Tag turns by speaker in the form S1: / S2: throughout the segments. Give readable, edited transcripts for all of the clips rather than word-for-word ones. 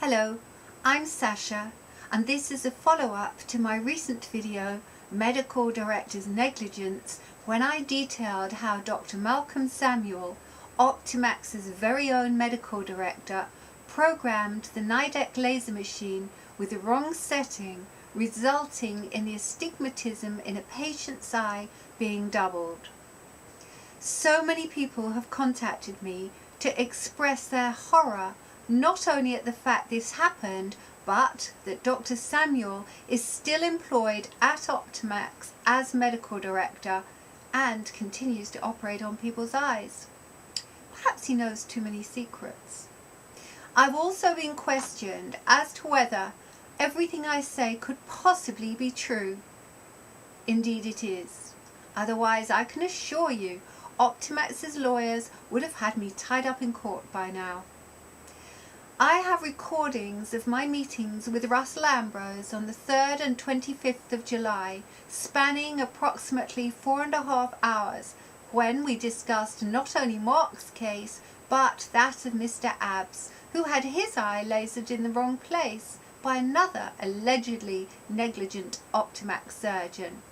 S1: Hello, I'm Sasha, and this is a follow-up to my recent video, Medical Director's Negligence, when I detailed how Dr. Malcolm Samuel, Optimax's very own medical director, programmed the Nidec laser machine with the wrong setting, resulting in the astigmatism in a patient's eye being doubled. So many people have contacted me to express their horror not only at the fact this happened, but that Dr. Samuel is still employed at Optimax as medical director and continues to operate on people's eyes. Perhaps he knows too many secrets. I've also been questioned as to whether everything I say could possibly be true. Indeed it is. Otherwise, I can assure you, Optimax's lawyers would have had me tied up in court by now. I have recordings of my meetings with Russell Ambrose on the 3rd and 25th of July, spanning approximately 4.5 hours, when we discussed not only Mark's case, but that of Mr. Abbs, who had his eye lasered in the wrong place by another allegedly negligent Optimax surgeon.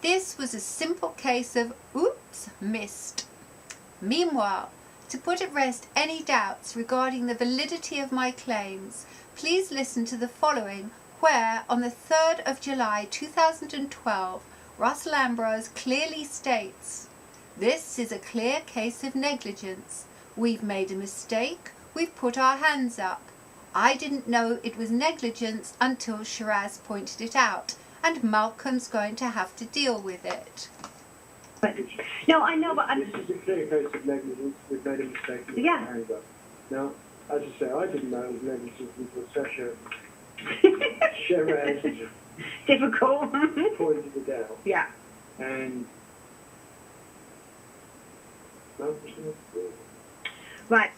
S1: This was a simple case of oops, missed. Meanwhile, to put at rest any doubts regarding the validity of my claims, please listen to the following, where on the 3rd of July 2012, Russell Ambrose clearly states, "This is a clear case of negligence. We've made a mistake, we've put our hands up. I didn't know it was negligence until Shiraz pointed it out, and Malcolm's going to have to deal with it."
S2: No, I know, but
S3: This is a clear case of negligence. We've made a mistake.
S2: Yeah.
S3: Hands up. Now, as I say, I didn't know it was negligence until Sasha Shiraz
S2: difficult.
S3: pointed it out.
S2: Yeah.
S3: And
S2: Right.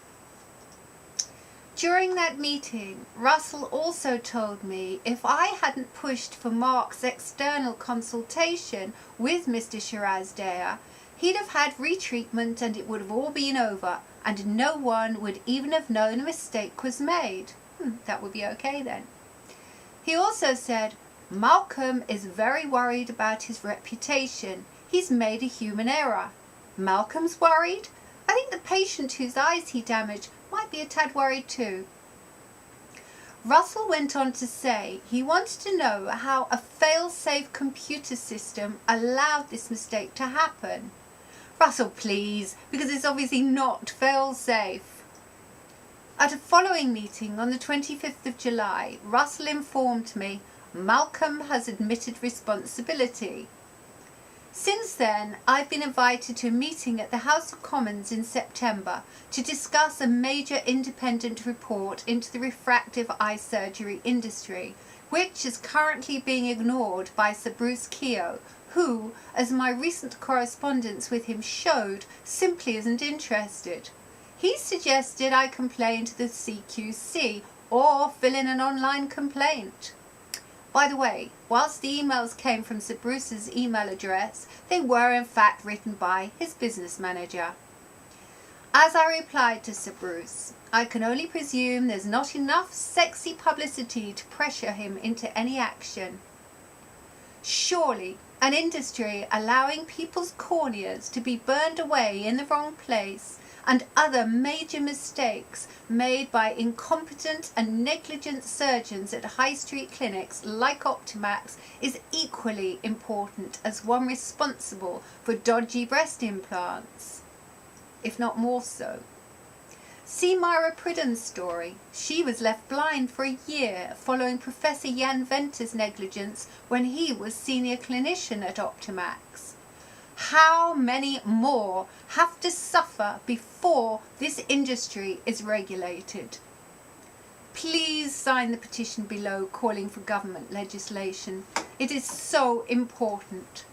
S1: During that meeting, Russell also told me if I hadn't pushed for Mark's external consultation with Mr. Shiraz-Daya, he'd have had retreatment and it would have all been over, and no one would even have known a mistake was made. That would be okay then. He also said, "Malcolm is very worried about his reputation. He's made a human error." Malcolm's worried? I think the patient whose eyes he damaged might be a tad worried too. Russell went on to say he wanted to know how a fail-safe computer system allowed this mistake to happen. Russell, please, because it's obviously not fail-safe. At a following meeting on the 25th of July, Russell informed me Malcolm has admitted responsibility. Since then, I've been invited to a meeting at the House of Commons in September to discuss a major independent report into the refractive eye surgery industry, which is currently being ignored by Sir Bruce Keogh, who, as my recent correspondence with him showed, simply isn't interested. He suggested I complain to the CQC or fill in an online complaint. By the way, whilst the emails came from Sir Bruce's email address, they were in fact written by his business manager. As I replied to Sir Bruce, I can only presume there's not enough sexy publicity to pressure him into any action. Surely, an industry allowing people's corneas to be burned away in the wrong place and other major mistakes made by incompetent and negligent surgeons at high street clinics like Optimax is equally important as one responsible for dodgy breast implants, if not more so. See Myra Pridham's story. She was left blind for a year following Professor Jan Venter's negligence when he was senior clinician at Optimax. How many more have to suffer before this industry is regulated? Please sign the petition below calling for government legislation. It is so important.